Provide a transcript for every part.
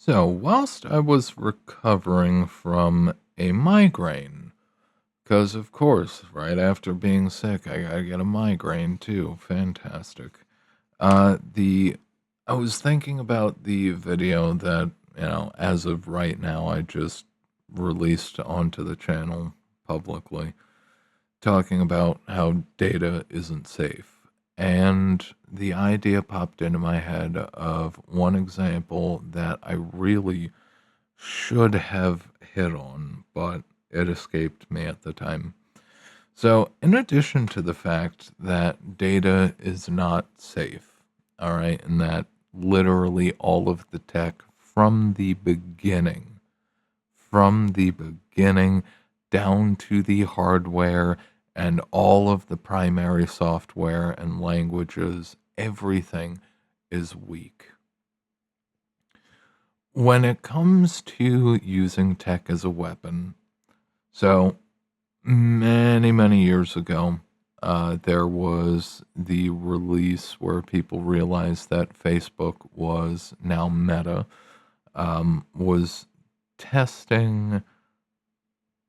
So, whilst I was recovering from a migraine, because of course, right after being sick, I gotta get a migraine too. Fantastic. The I was thinking about the video that, as of right now, I just released onto the channel publicly, talking about how data isn't safe. And the idea popped into my head of one example that I really should have hit on, but it escaped me at the time. So, in addition to the fact that data is not safe, all right, and that literally all of the tech from the beginning down to the hardware and all of the primary software and languages, everything is weak. When it comes to using tech as a weapon, so many, many years ago, there was the release where people realized that Facebook was now Meta, was testing.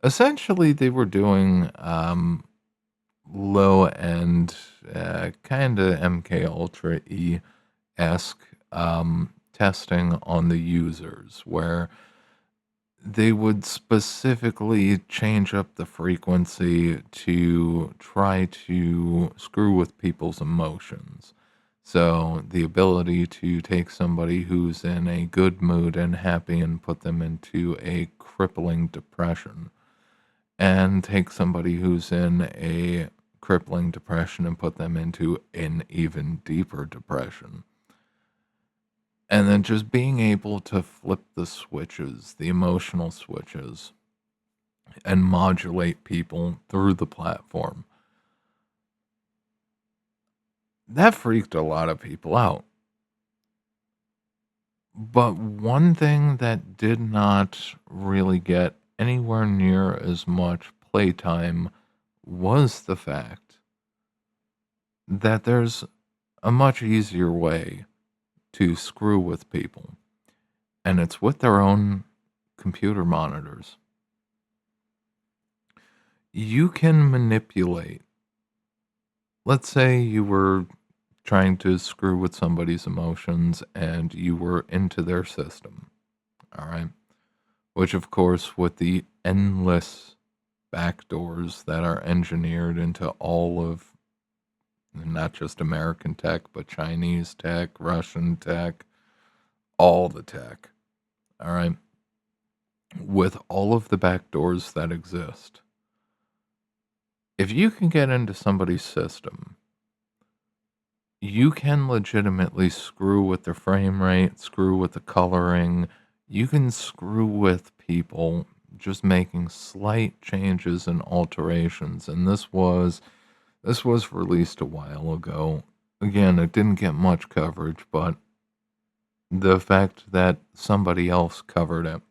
Essentially, they were doing low end, kind of MK Ultra E esque testing on the users, where they would specifically change up the frequency to try to screw with people's emotions. So, the ability to take somebody who's in a good mood and happy and put them into a crippling depression, and take somebody who's in a crippling depression and put them into an even deeper depression. And then just being able to flip the switches, the emotional switches, and modulate people through the platform. That freaked a lot of people out. But one thing that did not really get anywhere near as much playtime was the fact that there's a much easier way to screw with people, and it's with their own computer monitors. You can manipulate. Let's say you were trying to screw with somebody's emotions and you were into their system, all right? Which, of course, with the endless backdoors that are engineered into all of not just American tech, but Chinese tech, Russian tech, all the tech, all right? With all of the backdoors that exist, if you can get into somebody's system, you can legitimately screw with the frame rate, screw with the coloring. You can screw with people just making slight changes and alterations. And this was released a while ago. Again, it didn't get much coverage, but the fact that somebody else covered it,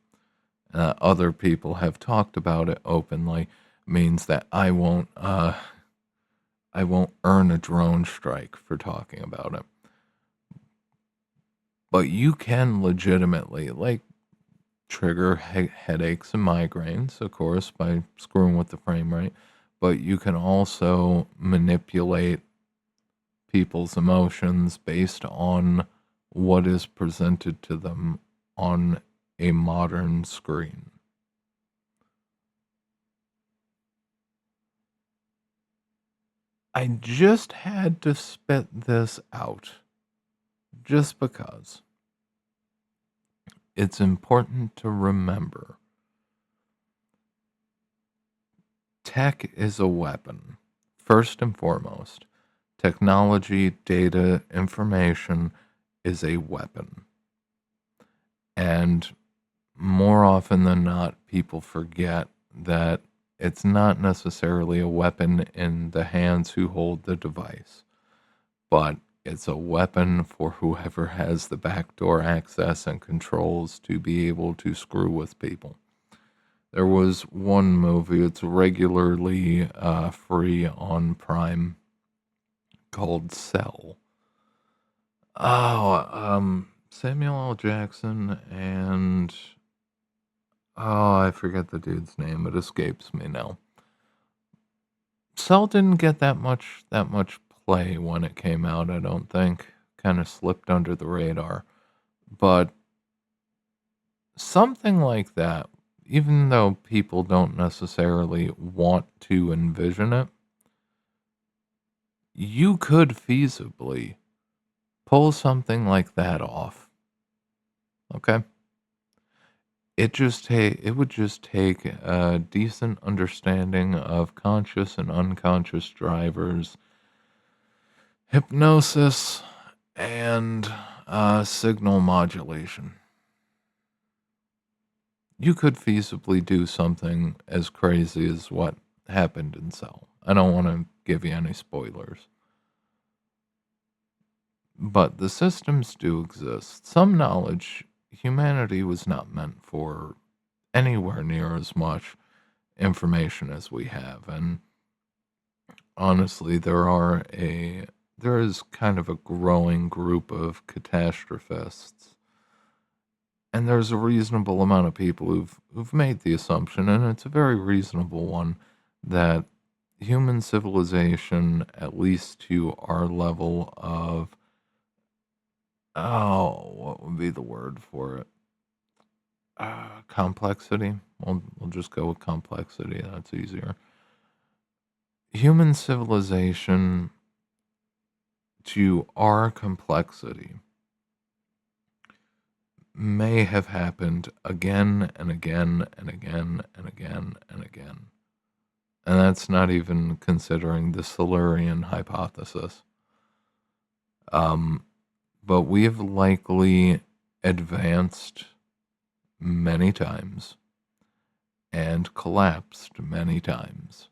other people have talked about it openly, means that I won't earn a drone strike for talking about it. But you can legitimately, like, trigger headaches and migraines, of course, by screwing with the frame rate. But you can also manipulate people's emotions based on what is presented to them on a modern screen. I just had to spit this out just because it's important to remember tech is a weapon. First and foremost, technology, data, information is a weapon. And more often than not, people forget that it's not necessarily a weapon in the hands who hold the device, but it's a weapon for whoever has the backdoor access and controls to be able to screw with people. There was one movie, it's regularly free on Prime, called Cell. Oh, Samuel L. Jackson and oh, I forget the dude's name. It escapes me now. Cell didn't get that much play when it came out, I don't think. Kind of slipped under the radar. But something like that, even though people don't necessarily want to envision it, you could feasibly pull something like that off. Okay? It would just take a decent understanding of conscious and unconscious drivers, hypnosis, and signal modulation. You could feasibly do something as crazy as what happened in Cell. I don't want to give you any spoilers, but the systems do exist. Some knowledge humanity was not meant for anywhere near as much information as we have, and honestly, there is kind of a growing group of catastrophists, and there's a reasonable amount of people who've made the assumption, and it's a very reasonable one, that human civilization, at least to our level of what would be the word for it? Complexity. We'll just go with complexity. That's easier. Human civilization to our complexity may have happened again and again and again and again and again. And that's not even considering the Silurian hypothesis. But we have likely advanced many times and collapsed many times.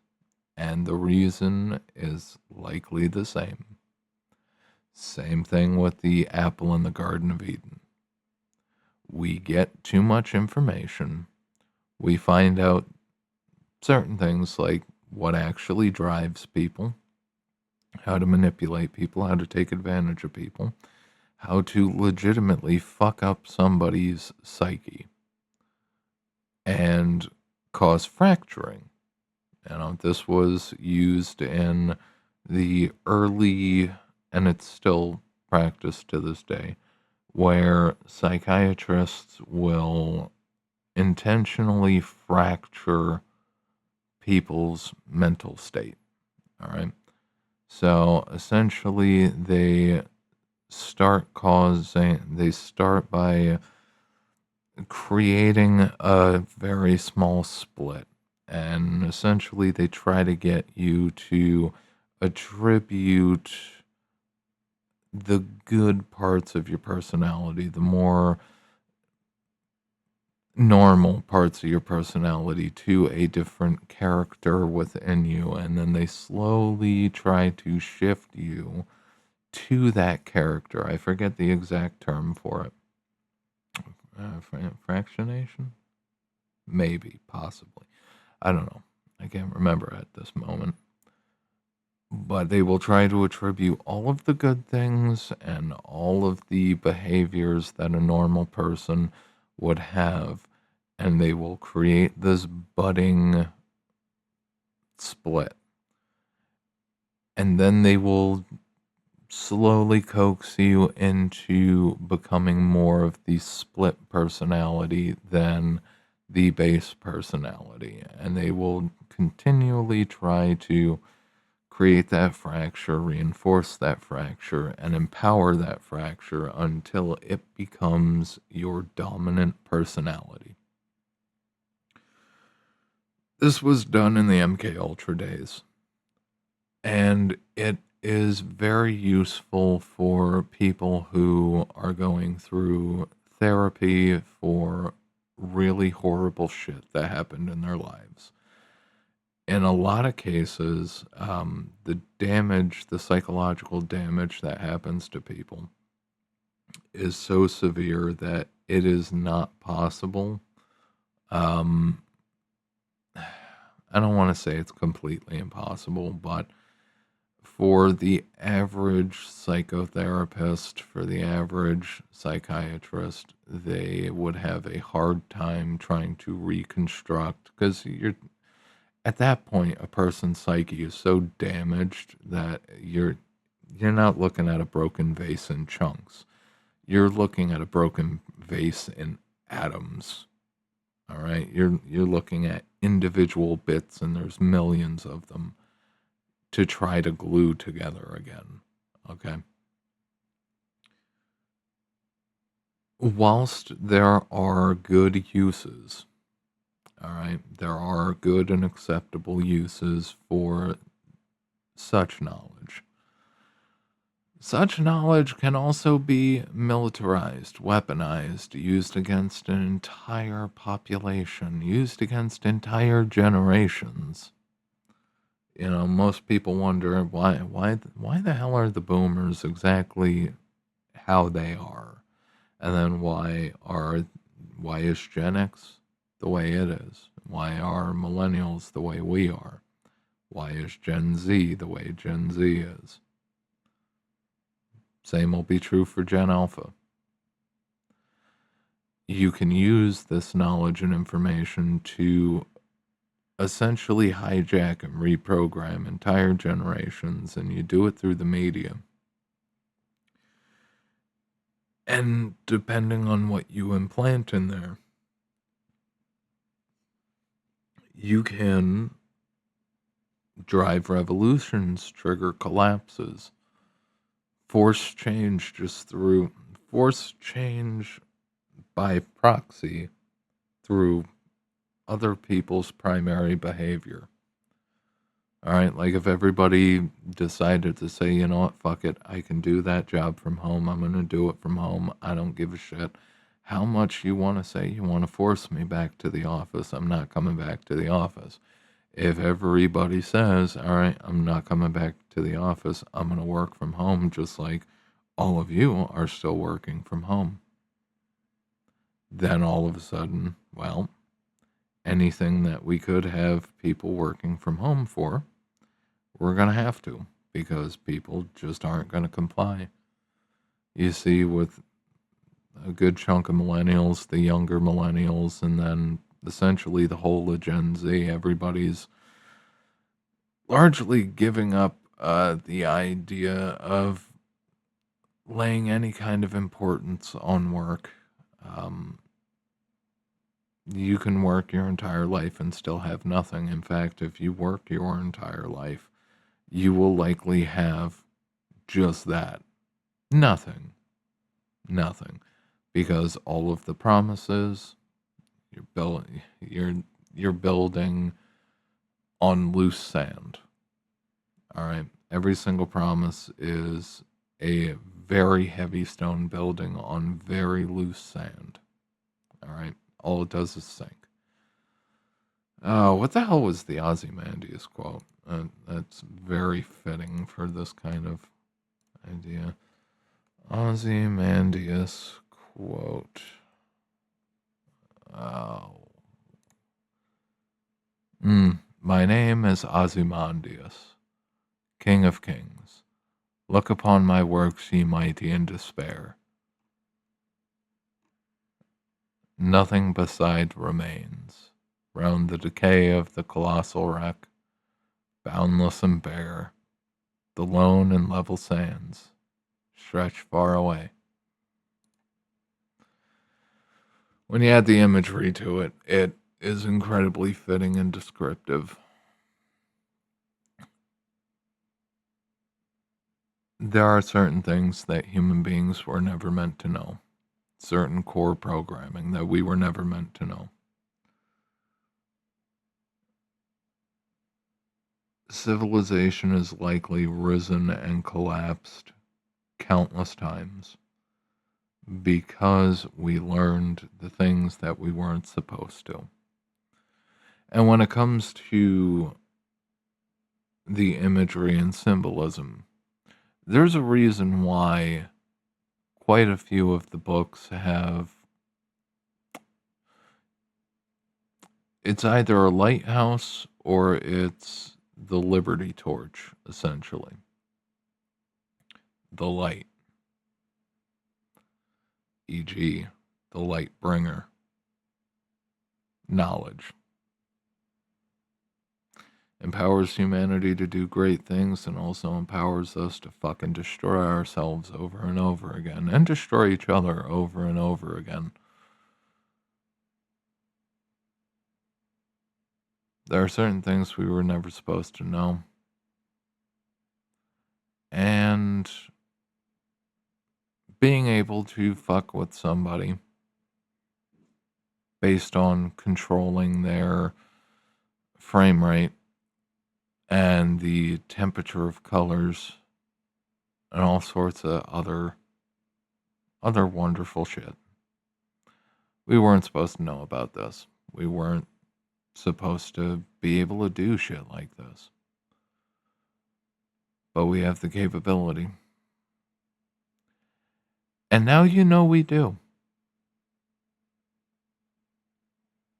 And the reason is likely the same. Same thing with the apple in the Garden of Eden. We get too much information. We find out certain things like what actually drives people, how to manipulate people, how to take advantage of people, how to legitimately fuck up somebody's psyche and cause fracturing. This was used in the early, and it's still practiced to this day, where psychiatrists will intentionally fracture people's mental state. All right. So essentially, they start by creating a very small split. And essentially, they try to get you to attribute the good parts of your personality, the more normal parts of your personality, to a different character within you. And then they slowly try to shift you to that character. I forget the exact term for it. Fractionation? Maybe, possibly. I don't know. I can't remember at this moment. But they will try to attribute all of the good things and all of the behaviors that a normal person would have, and they will create this budding split. And then they will slowly coax you into becoming more of the split personality than the base personality. And they will continually try to create that fracture, reinforce that fracture, and empower that fracture until it becomes your dominant personality. This was done in the MK Ultra days, and it is very useful for people who are going through therapy for really horrible shit that happened in their lives. In a lot of cases, the psychological damage that happens to people is so severe that it is not possible. I don't want to say it's completely impossible, but for the average psychotherapist, for the average psychiatrist, they would have a hard time trying to reconstruct, because you're at that point a person's psyche is so damaged that you're not looking at a broken vase in chunks. You're looking at a broken vase in atoms. All right? You're looking at individual bits, and there's millions of them to try to glue together again. Okay? Whilst there are good uses, all right, there are good and acceptable uses for such knowledge. Such knowledge can also be militarized, weaponized, used against an entire population, used against entire generations. Most people wonder why the hell are the boomers exactly how they are, and then why is Gen X the way it is? Why are millennials the way we are? Why is Gen Z the way Gen Z is? Same will be true for Gen Alpha. You can use this knowledge and information to essentially hijack and reprogram entire generations, and you do it through the media. And depending on what you implant in there, you can drive revolutions, trigger collapses, force change by proxy through other people's primary behavior. All right, like if everybody decided to say, you know what, fuck it, I can do that job from home, I'm going to do it from home, I don't give a shit how much you want to say you want to force me back to the office, I'm not coming back to the office. If everybody says, all right, I'm not coming back to the office, I'm going to work from home, just like all of you are still working from home, then all of a sudden, well, anything that we could have people working from home for, we're going to have to, because people just aren't going to comply. You see, with a good chunk of millennials, the younger millennials, and then essentially the whole of Gen Z, everybody's largely giving up the idea of laying any kind of importance on work. Um, you can work your entire life and still have nothing. In fact, if you work your entire life, you will likely have just that. Nothing. Nothing. Because all of the promises you're building on loose sand. All right. Every single promise is a very heavy stone building on very loose sand. All right. All it does is sink. Oh, what the hell was the Ozymandias quote? That's very fitting for this kind of idea. Ozymandias quote. Oh. My name is Ozymandias, King of Kings. Look upon my works, ye mighty, in despair. Nothing beside remains. Round the decay of the colossal wreck, boundless and bare, the lone and level sands stretch far away. When you add the imagery to it, it is incredibly fitting and descriptive. There are certain things that human beings were never meant to know, certain core programming that we were never meant to know. Civilization has likely risen and collapsed countless times because we learned the things that we weren't supposed to. And when it comes to the imagery and symbolism, there's a reason why quite a few of the books have, it's either a lighthouse or it's the Liberty Torch, essentially. the light, e.g., the light bringer, knowledge. Empowers humanity to do great things and also empowers us to fucking destroy ourselves over and over again and destroy each other over and over again. There are certain things we were never supposed to know. And being able to fuck with somebody based on controlling their frame rate and the temperature of colors and all sorts of other wonderful shit. We weren't supposed to know about this. We weren't supposed to be able to do shit like this. But we have the capability. And now you know we do.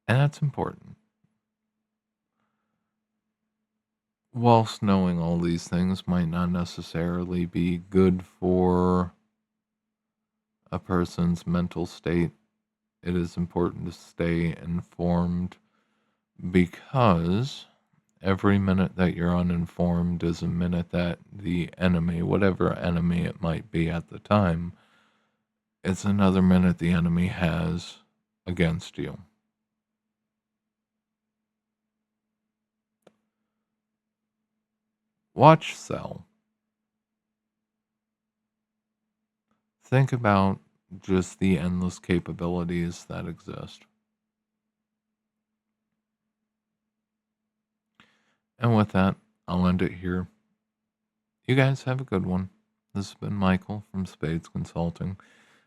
And that's important. Whilst knowing all these things might not necessarily be good for a person's mental state, it is important to stay informed because every minute that you're uninformed is a minute that the enemy, whatever enemy it might be at the time, it's another minute the enemy has against you. Watch Cell. Think about just the endless capabilities that exist. And with that, I'll end it here. You guys have a good one. This has been Michael from Spades Consulting.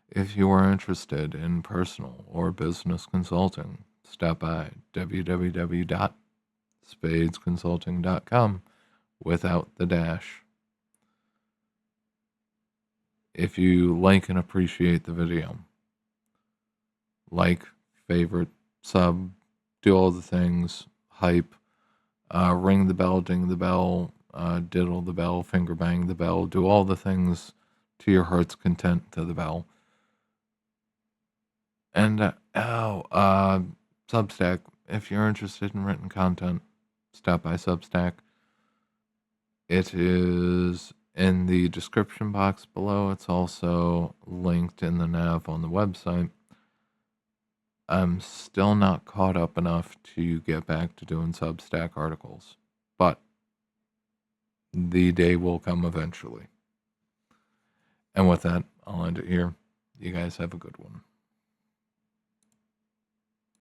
If you are interested in personal or business consulting, stop by www.spadesconsulting.com without the dash. If you like and appreciate the video, like, favorite, sub, do all the things, hype, ring the bell, ding the bell, diddle the bell, finger bang the bell, do all the things to your heart's content to the bell. And, Substack, if you're interested in written content, stop by Substack. It is in the description box below. It's also linked in the nav on the website. I'm still not caught up enough to get back to doing Substack articles, but the day will come eventually. And with that, I'll end it here. You guys have a good one.